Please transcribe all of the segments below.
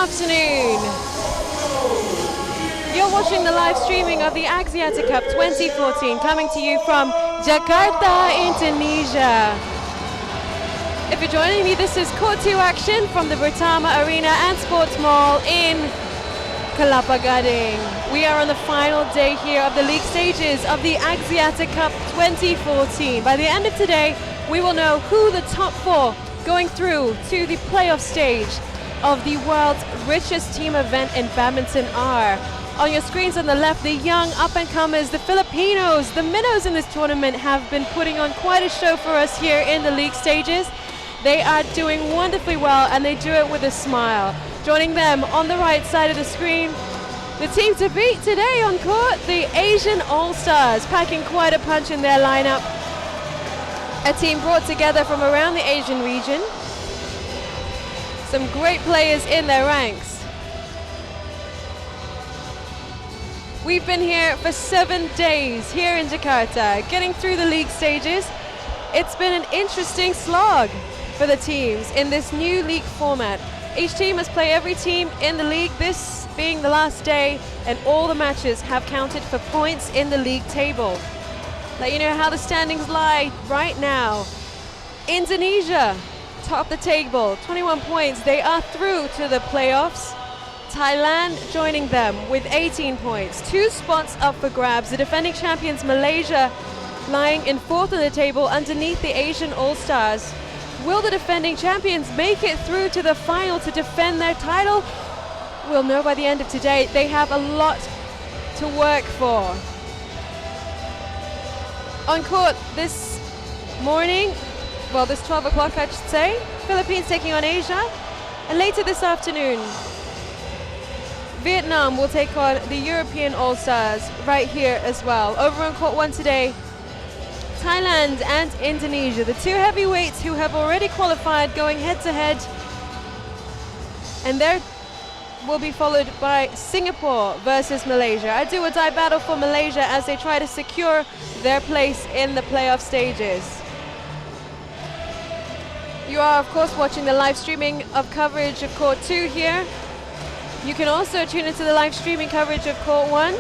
afternoon. You're watching the live streaming of the Axiata Cup 2014 coming to you from Jakarta, Indonesia. If you're joining me, this is Court 2 action from the Britama Arena and Sports Mall in Kelapa Gading. We are on the final day here of the league stages of the Axiata Cup 2014. By the end of today, we will know who the top four going through to the playoff stage of the world's richest team event in badminton are. On your screens on the left, the young up-and-comers, the Filipinos, the minnows in this tournament have been putting on quite a show for us here in the league stages. They are doing wonderfully well, and they do it with a smile. Joining them on the right side of the screen, the team to beat today on court, the Asian All-Stars, packing quite a punch in their lineup. A team brought together from around the Asian region. Some great players in their ranks. We've been here for 7 days here in Jakarta, getting through the league stages. It's been an interesting slog for the teams in this new league format. Each team must play every team in the league, this being the last day, and all the matches have counted for points in the league table. Let you know how the standings lie right now. Indonesia, top the table, 21 points. They are through to the playoffs. Thailand joining them with 18 points. 2 spots up for grabs. The defending champions Malaysia lying in 4th on the table underneath the Asian All-Stars. Will the defending champions make it through to the final to defend their title? We'll know by the end of today. They have a lot to work for. On court this morning, well, this 12 o'clock I should say, Philippines taking on Asia. And later this afternoon, Vietnam will take on the European All-Stars right here as well. Over on court 1 today, Thailand and Indonesia, the 2 heavyweights who have already qualified, going head-to-head. And there will be followed by Singapore versus Malaysia. A do-or-die battle for Malaysia as they try to secure their place in the playoff stages. You are, of course, watching the live streaming of coverage of Court 2 here. You can also tune into the live streaming coverage of Court 1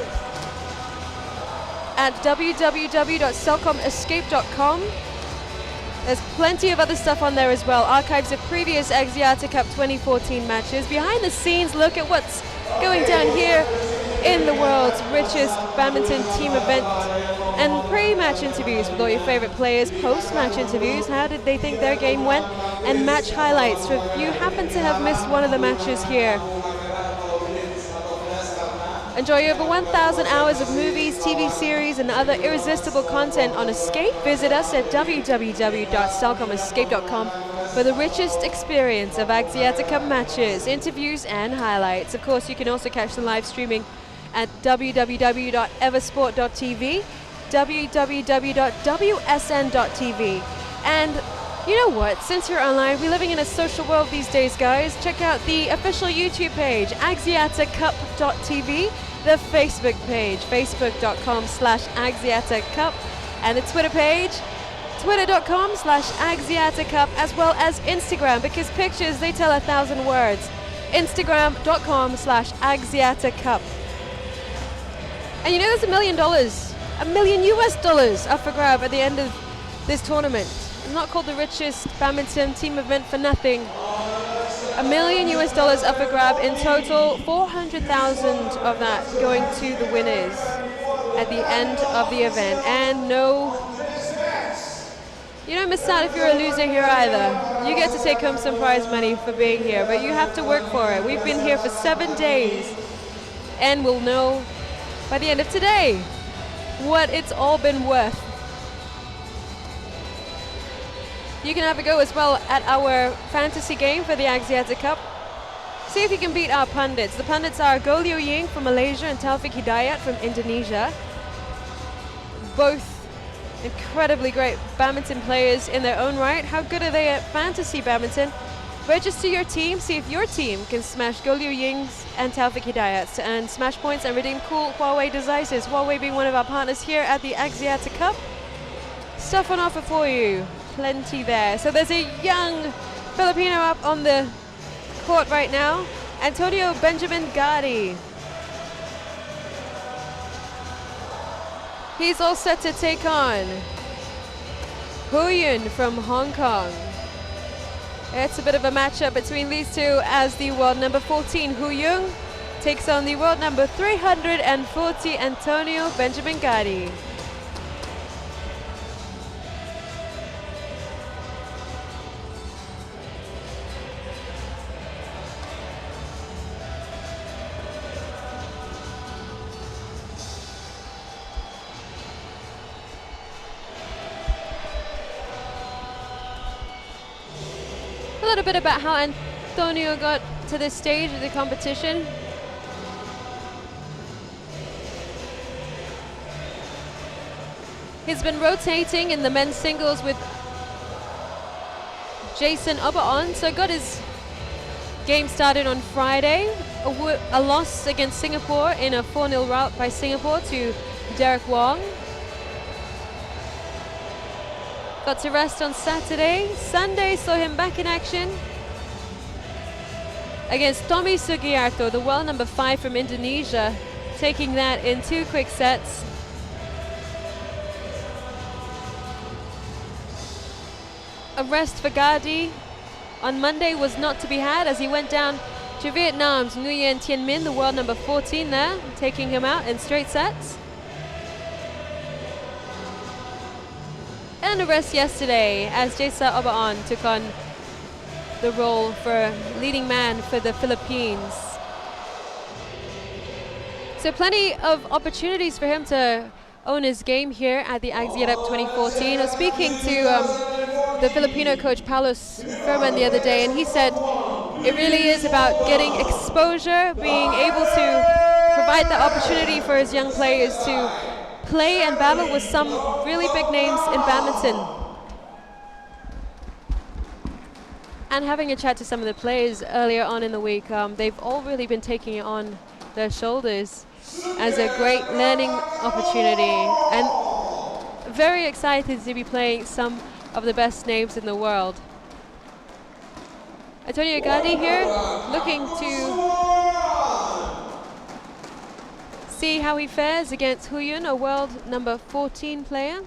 at www.celcomescape.com. There's plenty of other stuff on there as well. Archives of previous Axiata Cup 2014 matches. Behind the scenes look at what's going down here in the world's richest badminton team event. And pre-match interviews with all your favorite players. Post-match interviews. How did they think their game went? And match highlights. If you happen to have missed one of the matches here, enjoy over 1,000 hours of movies, TV series, and other irresistible content on Escape. Visit us at www.celcomescape.com for the richest experience of Axiata Cup matches, interviews, and highlights. Of course, you can also catch the live streaming at www.eversport.tv, www.wsn.tv. And you know what? Since you're online, we're living in a social world these days, guys. Check out the official YouTube page, axiatacup.tv, the Facebook page, facebook.com/axiatacup, and the Twitter page, twitter.com/axiatacup, as well as Instagram, because pictures, they tell 1,000 words. Instagram.com/axiatacup. And you know there's $1 million, $1 million US up for grab at the end of this tournament. It's not called the richest badminton team event for nothing. $1 million US up for grab in total, 400,000 of that going to the winners at the end of the event. And no, you don't miss out if you're a loser here either. You get to take home some prize money for being here, but you have to work for it. We've been here for 7 days, and we'll know by the end of today what it's all been worth. You can have a go as well at our fantasy game for the Axiata Cup. See if you can beat our pundits. The pundits are Goh Liu Ying from Malaysia and Taufik Hidayat from Indonesia. Both incredibly great badminton players in their own right. How good are they at fantasy badminton? Register your team, see if your team can smash Goh Liu Ying's and Taufik Hidayat's to earn smash points and redeem cool Huawei devices. Huawei being one of our partners here at the Axiata Cup. Stuff on offer for you. Plenty there. So there's a young Filipino up on the court right now, Antonio Benjamin GADI. He's all set to take on Huyun from Hong Kong. It's a bit of a matchup between these two as the world number 14 Huyun takes on the world number 340 Antonio Benjamin GADI. A little bit about how Antonio got to this stage of the competition. He's been rotating in the men's singles with Jason Obaon, so got his game started on Friday. A loss against Singapore in a 4-0 rout by Singapore to Derek Wong. Got to rest on Saturday. Sunday saw him back in action against Tommy Sugiarto, the world number 5 from Indonesia, taking that in 2 quick sets. A rest for GADI on Monday was not to be had as he went down to Vietnam's Nguyen Thien Minh, the world number 14 there, taking him out in straight sets. And a rest yesterday as Jesa Obaon took on the role for leading man for the Philippines. So plenty of opportunities for him to own his game here at the Axiata Cup 2014. I was speaking to the Filipino coach Paulus Furman the other day, and he said it really is about getting exposure, being able to provide the opportunity for his young players to play and battle with some really big names in badminton. And having a chat to some of the players earlier on in the week, they've all really been taking it on their shoulders as a great learning opportunity, and very excited to be playing some of the best names in the world. Antonio GADI here looking to see how he fares against Huyun, a world number 14 player.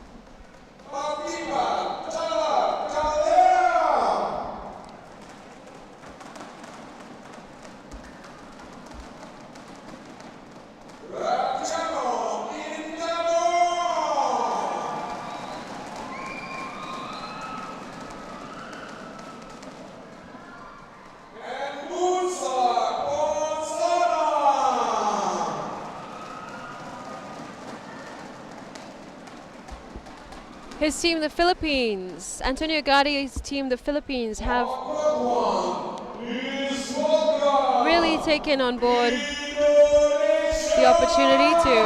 His team, the Philippines, Antonio GADI's team, the Philippines, have really taken on board the opportunity to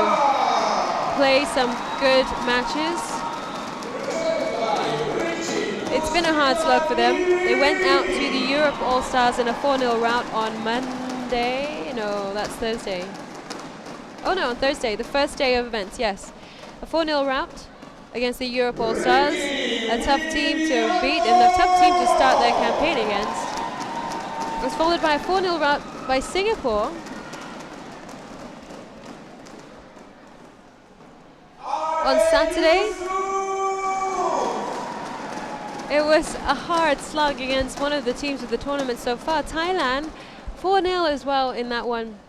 play some good matches. It's been a hard slog for them. They went out to the Europe All-Stars in a 4-0 rout on Monday. No, that's Thursday. Oh no, on Thursday, the first day of events, yes. A 4-0 rout against the Europe All-Stars, a tough team to beat and a tough team to start their campaign against. It was followed by a 4-0 rout by Singapore. On Saturday, it was a hard slug against one of the teams of the tournament so far, Thailand, 4-0 as well in that one.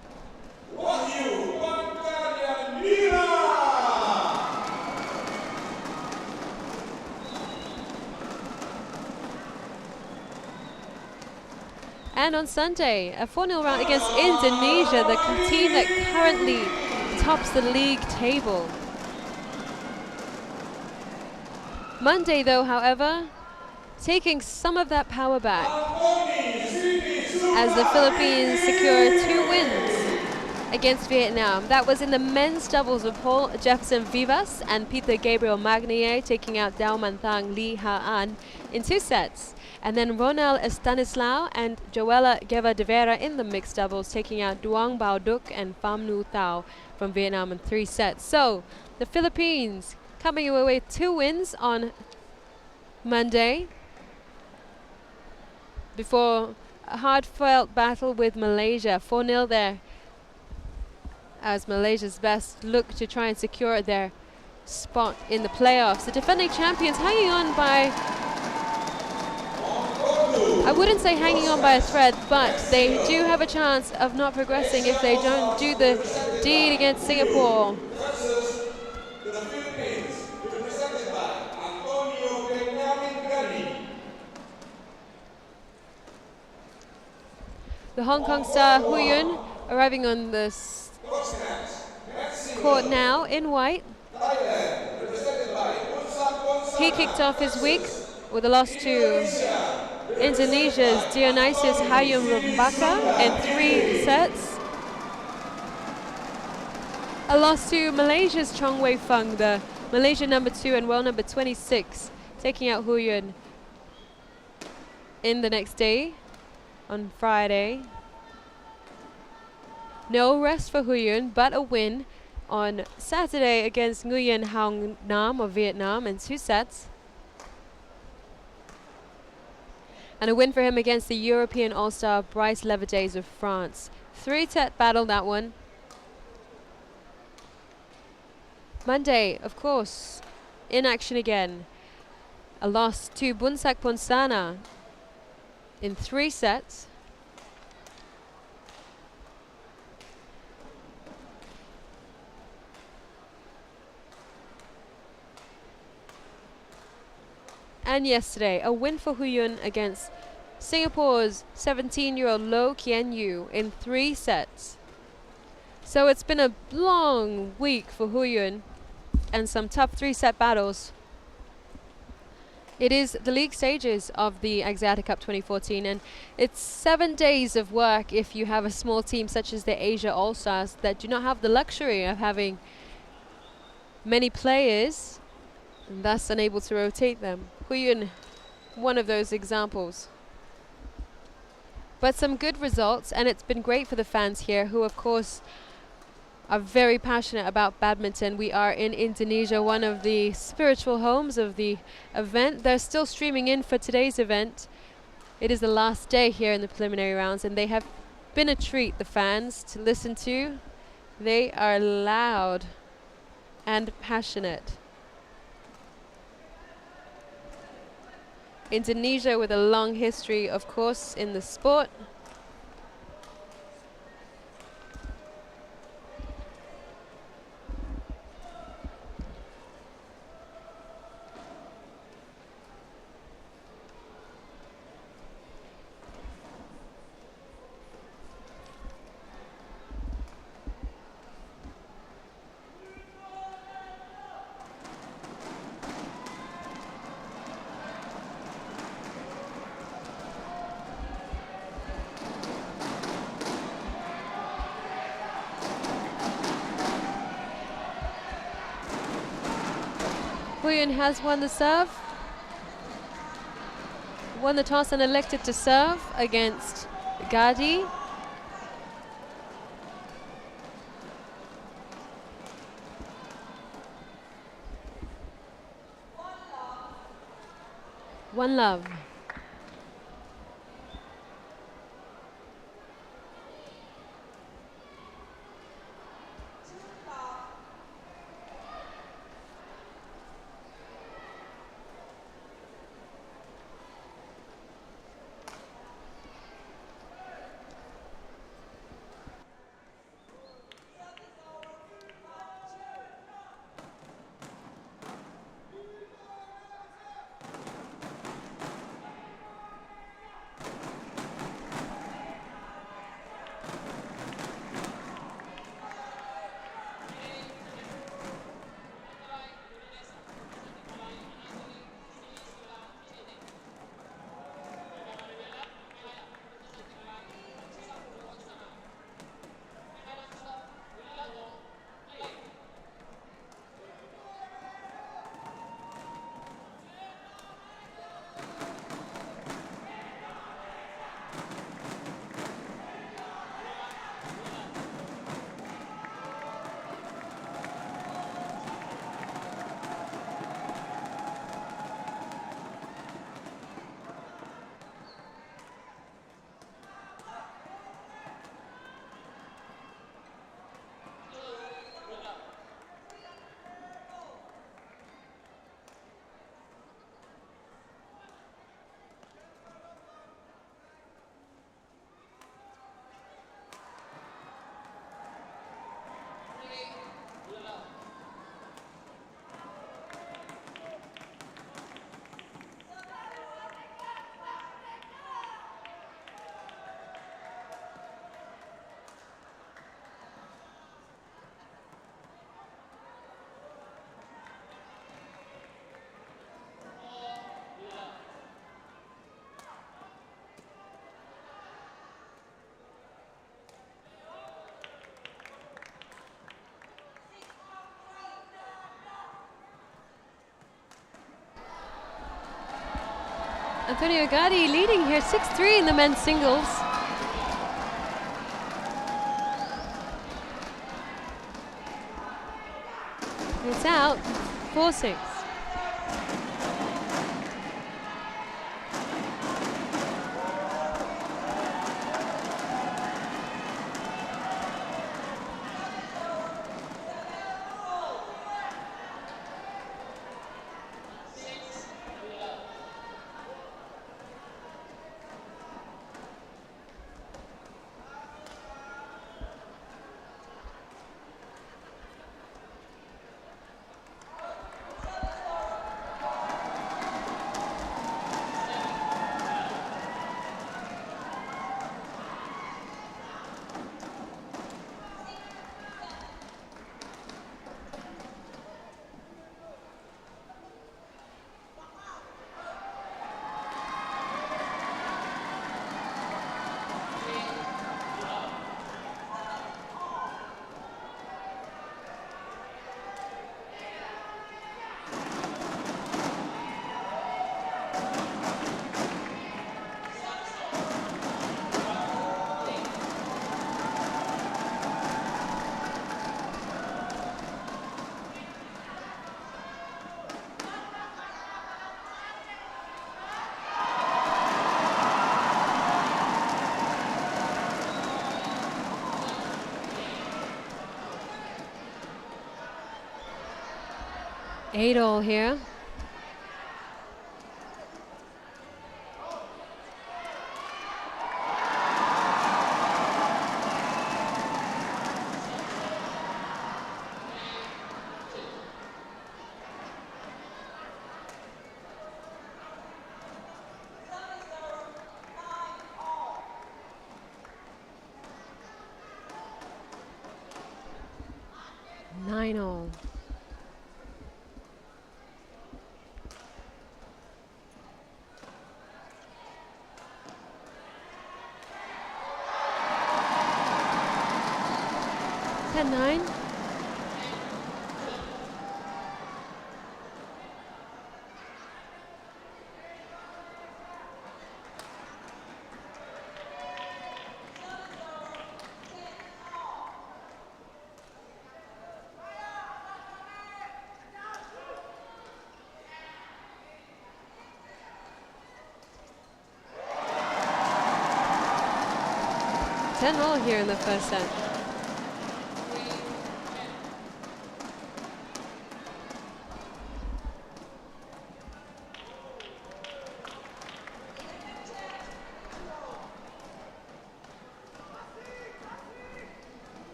And on Sunday, a 4-0 rout against Indonesia, the team that currently tops the league table. Monday, though, however, taking some of that power back as the Philippines secure 2 wins against Vietnam. That was in the men's doubles of Paul Jefferson Vivas and Peter Gabriel Magnier taking out Dao Manthang Lee Ha-an in 2 sets. And then Ronald Estanislao and Joella Geva de Vera in the mixed doubles, taking out Duong Bao Duc and Pham Nu Thao from Vietnam in 3 sets. So the Philippines coming away with 2 wins on Monday before a hard-fought battle with Malaysia. 4-0 there, as Malaysia's best look to try and secure their spot in the playoffs. The defending champions hanging on by, I wouldn't say hanging on by a thread, but they do have a chance of not progressing if they don't do the deed against Singapore. The Hong Kong star Hu Yun arriving on the court now in white. He kicked off his week with a loss to Indonesia's Dionysius Hayum Rumbaka in 3 sets. A loss to Malaysia's Chong Wei Feng, the Malaysian number 2 and world number 26, taking out Hu Yun in the next day on Friday. No rest for Hu Yun, but a win on Saturday against Nguyen Hong Nam of Vietnam in 2 sets. And a win for him against the European All-Star Bryce Leverdays of France. 3-set battle, that one. Monday, of course, in action again. A loss to Bunsak Ponsana in 3 sets. And yesterday, a win for Hu Yun against Singapore's 17-year-old Loh Kien Yew in 3 sets. So it's been a long week for Hu Yun and some tough 3-set battles. It is the league stages of the Axiata Cup 2014, and it's 7 days of work if you have a small team such as the Asia All-Stars that do not have the luxury of having many players and thus unable to rotate them. Hu Yun, one of those examples. But some good results, and it's been great for the fans here, who of course are very passionate about badminton. We are in Indonesia, one of the spiritual homes of the event. They're still streaming in for today's event. It is the last day here in the preliminary rounds, and they have been a treat, the fans, to listen to. They are loud and passionate. Indonesia with a long history, of course, in the sport. Hu Yun has won the serve, won the toss and elected to serve against GADI. One love. Antonino GADI leading here 6-3 in the men's singles. It's out, 4-6. Eight all here. Nine all. Nine. Ten all here in the first set.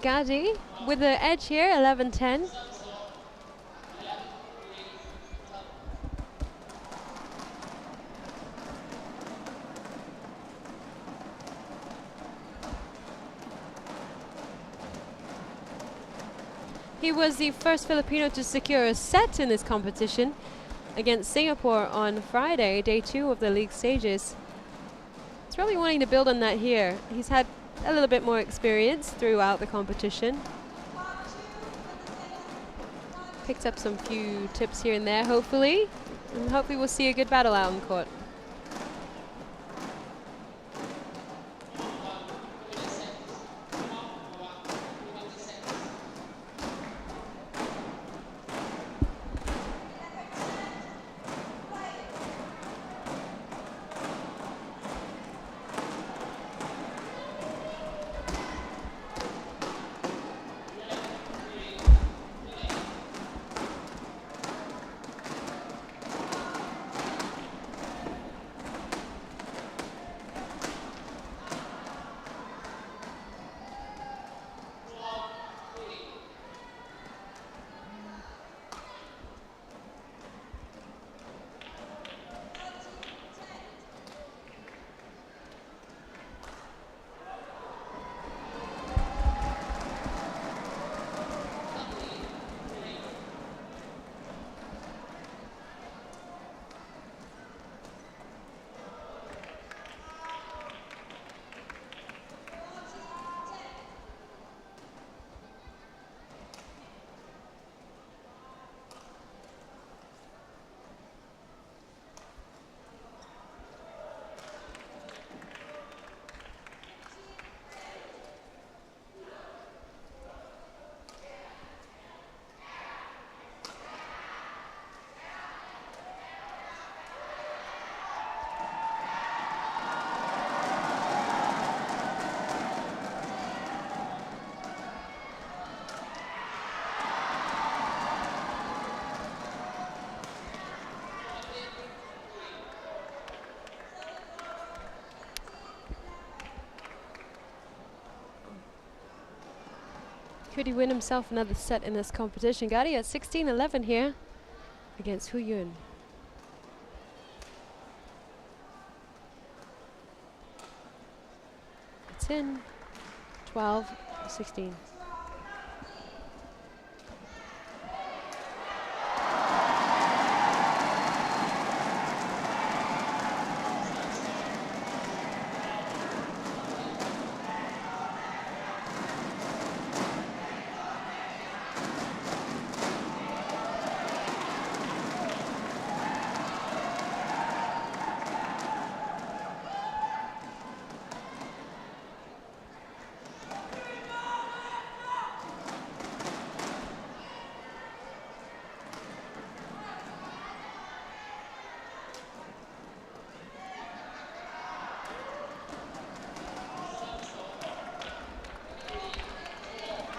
GADI with the edge here, 11-10. He was the first Filipino to secure a set in this competition against Singapore on Friday, day 2 of the league stages. He's probably wanting to build on that here. He's had a little bit more experience throughout the competition. Picked up some few tips here and there, hopefully. And hopefully we'll see a good battle out on court. Could he win himself another set in this competition? GADI at 16-11 here against Hu Yun. It's in 12-16.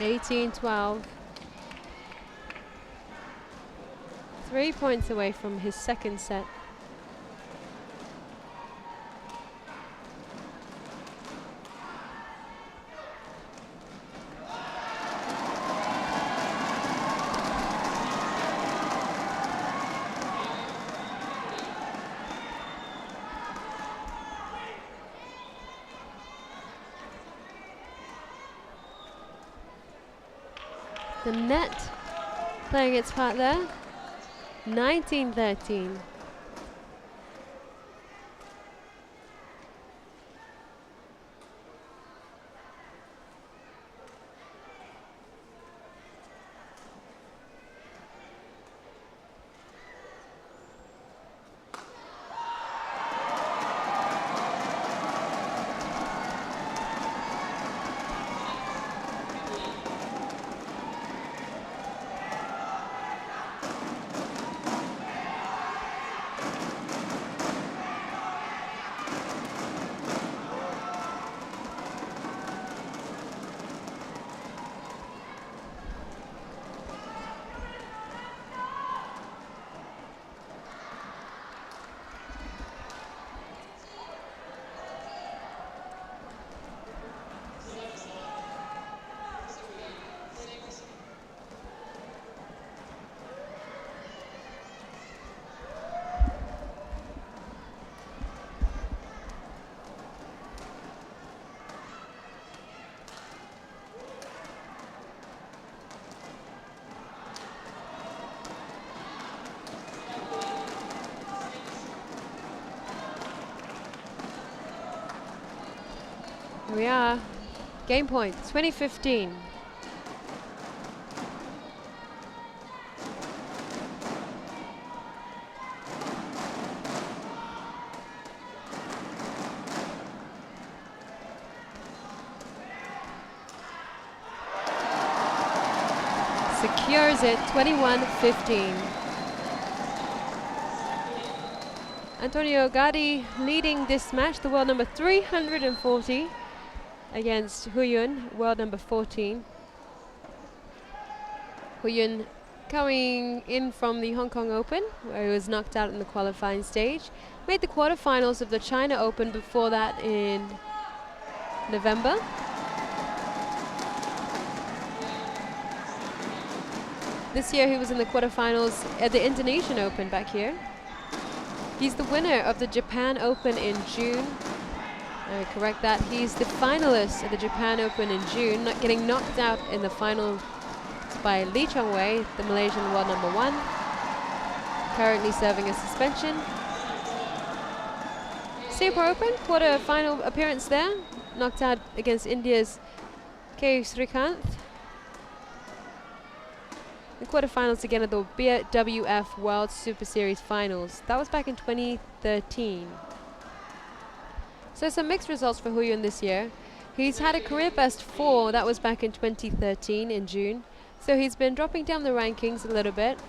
(18-12). 3 points away from his second set. The net playing its part there. 19-13. Here we are. Game point, 20-15. Secures it, 21-15. Antonino GADI leading this match, the world number 340 against Hu Yun, world number 14. Hu Yun coming in from the Hong Kong Open, where he was knocked out in the qualifying stage. Made the quarterfinals of the China Open before that in November. This year he was in the quarterfinals at the Indonesian Open back here. He's the winner of the Japan Open in June. Correct that. He's the finalist at the Japan Open in June, not getting knocked out in the final by Lee Chong-wei, the Malaysian world number 1, currently serving a suspension. Singapore Open, quarter-final appearance there, knocked out against India's K. Srikanth. The quarterfinals again at the BWF World Super Series Finals. That was back in 2013. So some mixed results for Hu Yun this year. He's had a career best 4, that was back in 2013 in June. So he's been dropping down the rankings a little bit.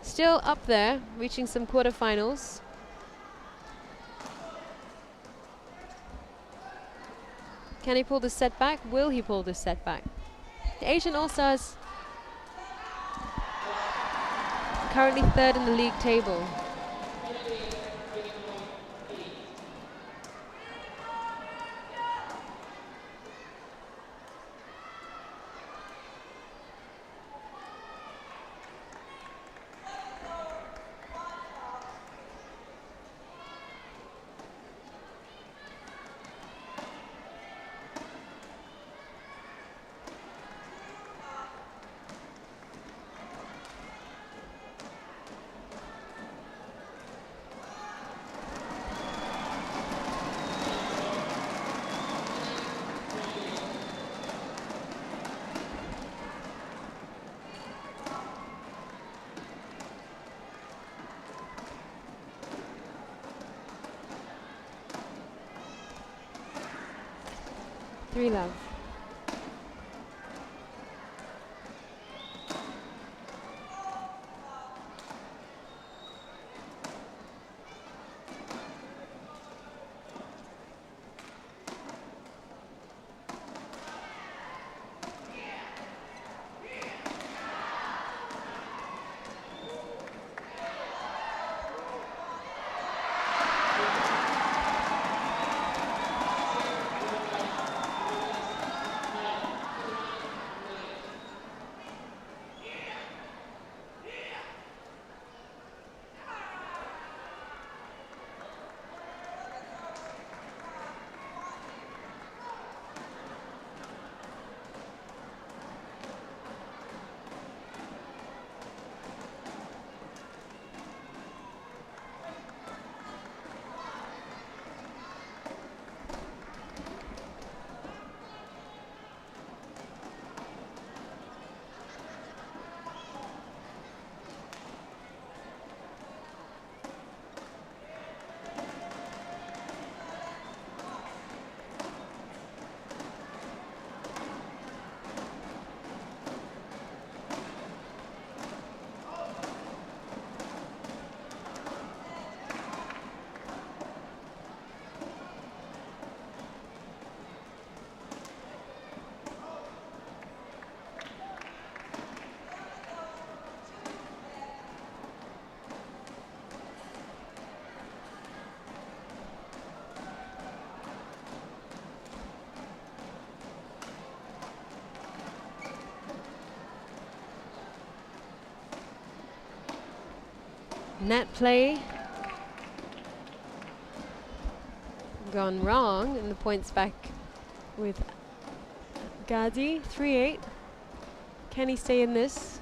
Still up there, reaching some quarterfinals. Can he pull this set back? Will he pull this set back? The Asian All-Stars currently 3rd in the league table. 3-love. Net play gone wrong, and the points back with GADI. 3-8. Can he stay in this?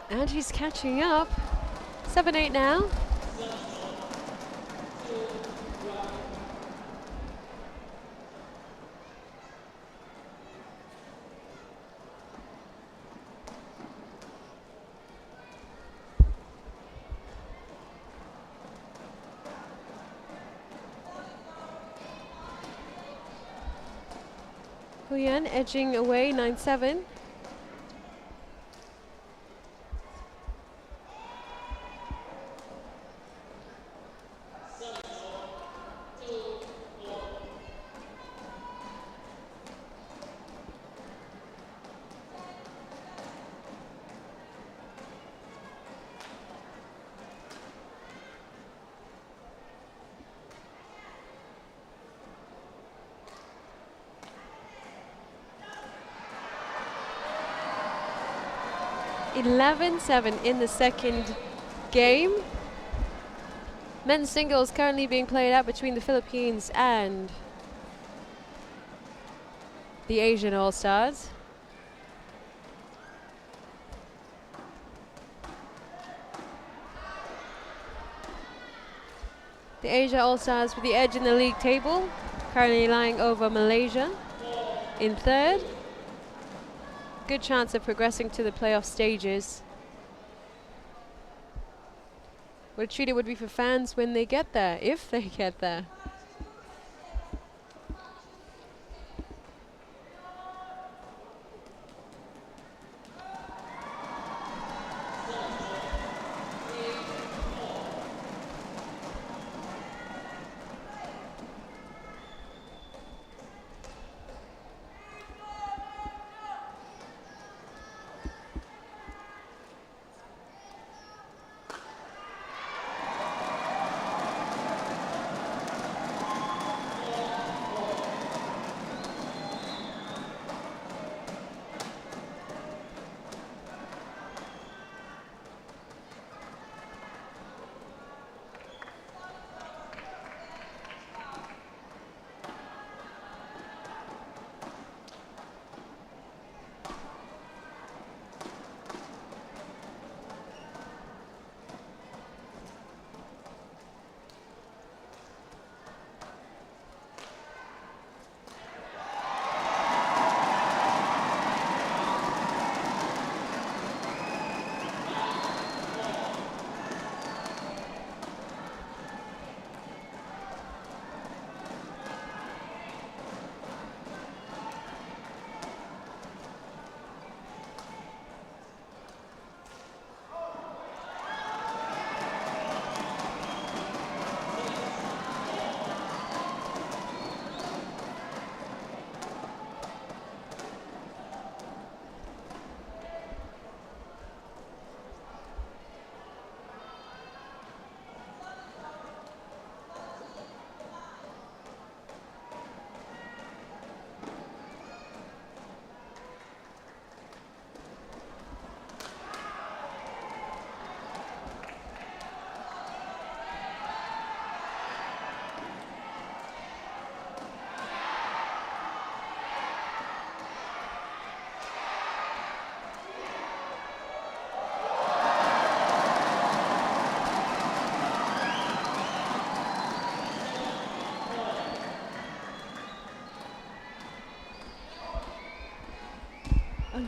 And he's catching up. 7-8 now. Huyan edging away, 9-7. (11-7) in the second game. Men's singles currently being played out between the Philippines and the Asian All-Stars. The Asia All-Stars with the edge in the league table, currently lying over Malaysia in third. Good chance of progressing to the playoff stages. What a treat it would be for fans when they get there, if they get there.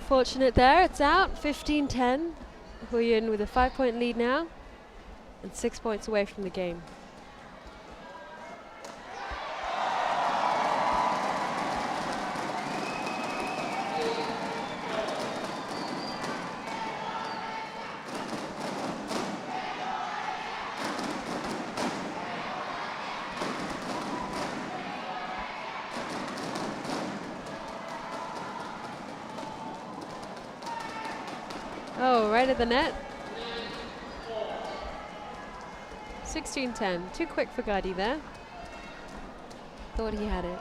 Unfortunate there, it's out, 15-10. Huyen with a 5-point lead now and 6 points away from the game. Oh, right at the net. 16-10. Too quick for GADI there. Thought he had it.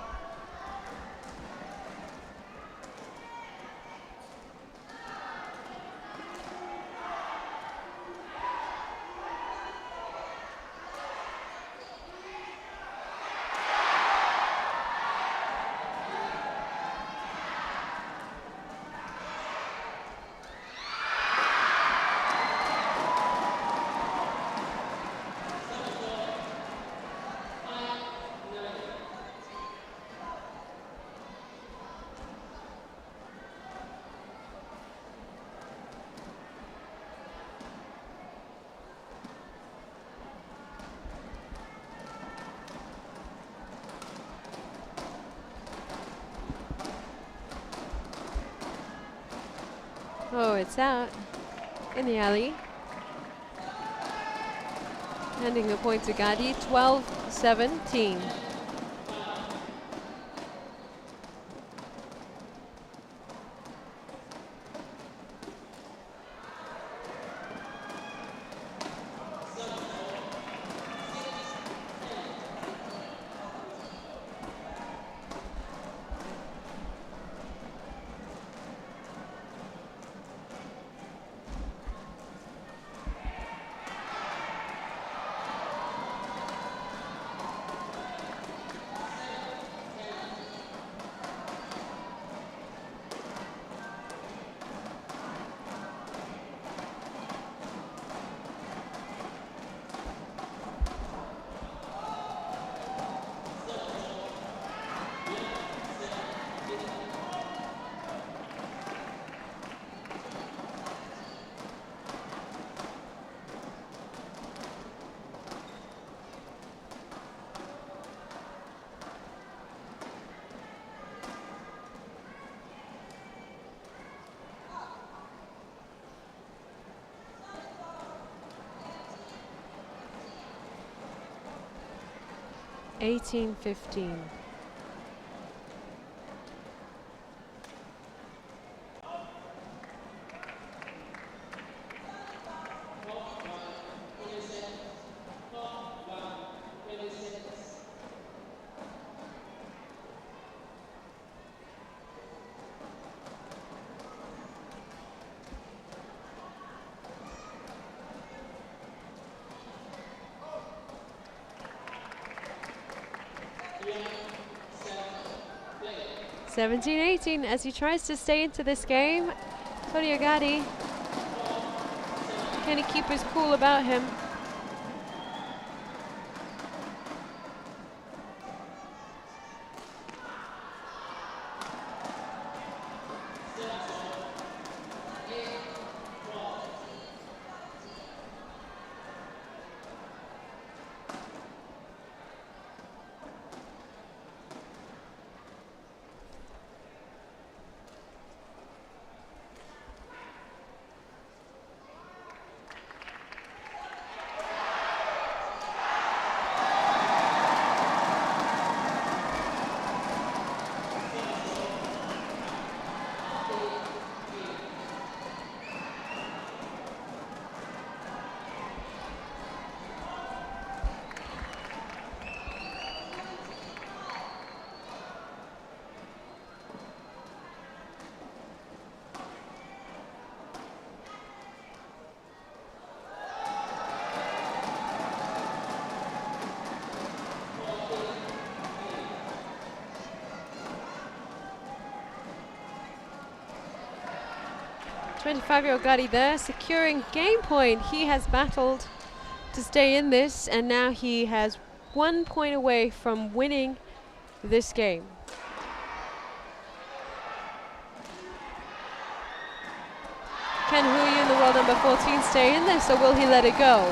Oh, it's out in the alley. Handing the point to GADI, 12-17. (18-15). (17-18) as he tries to stay into this game. Antonino GADI, can he keep his cool about him? (25-year-old GADI there, securing game point. He has battled to stay in this, and now he has 1 point away from winning this game. Can Huiyun, the world number 14, stay in this, or will he let it go?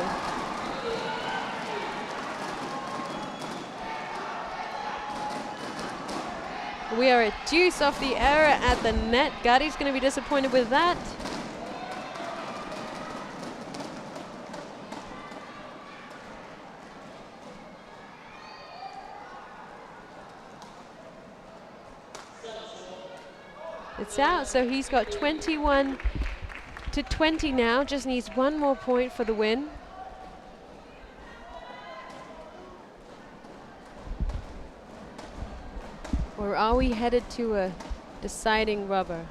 We are a deuce off the error at the net. GADI's going to be disappointed with that. It's out, so he's got 21 to 20 now. Just needs one more point for the win. Or are we headed to a deciding rubber?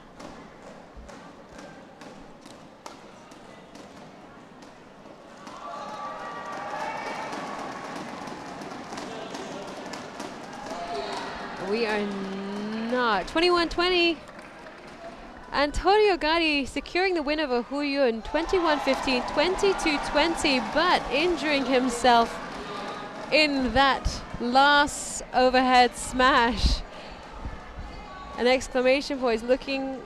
We are not. 21-20. Antonio GADI securing the win over Huiyun, 21-15, 22-20, but injuring himself in that last overhead smash. An exclamation point. He's looking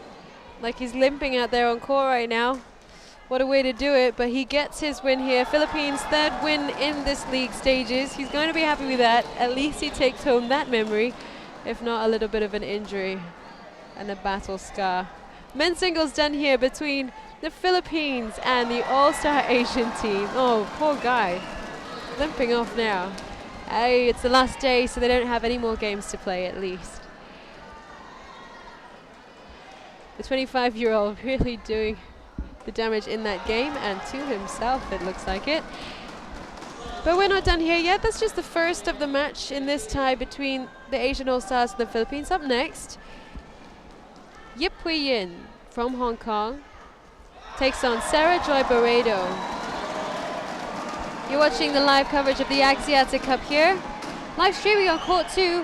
like he's limping out there on court right now. What a way to do it, but he gets his win here. Philippines' third win in this league stages. He's going to be happy with that. At least he takes home that memory, if not a little bit of an injury and a battle scar. Men's singles done here between the Philippines and the All-Star Asian team. Oh, poor guy. Limping off now. Hey, it's the last day, so they don't have any more games to play at least. The 25-year-old really doing the damage in that game, and to himself, it looks like it. But we're not done here yet. That's just the first of the match in this tie between the Asian All-Stars and the Philippines. Up next, Yip Hui-yin from Hong Kong takes on Sarah Joy Barredo. You're watching the live coverage of the Axiata Cup here. Live streaming on Court 2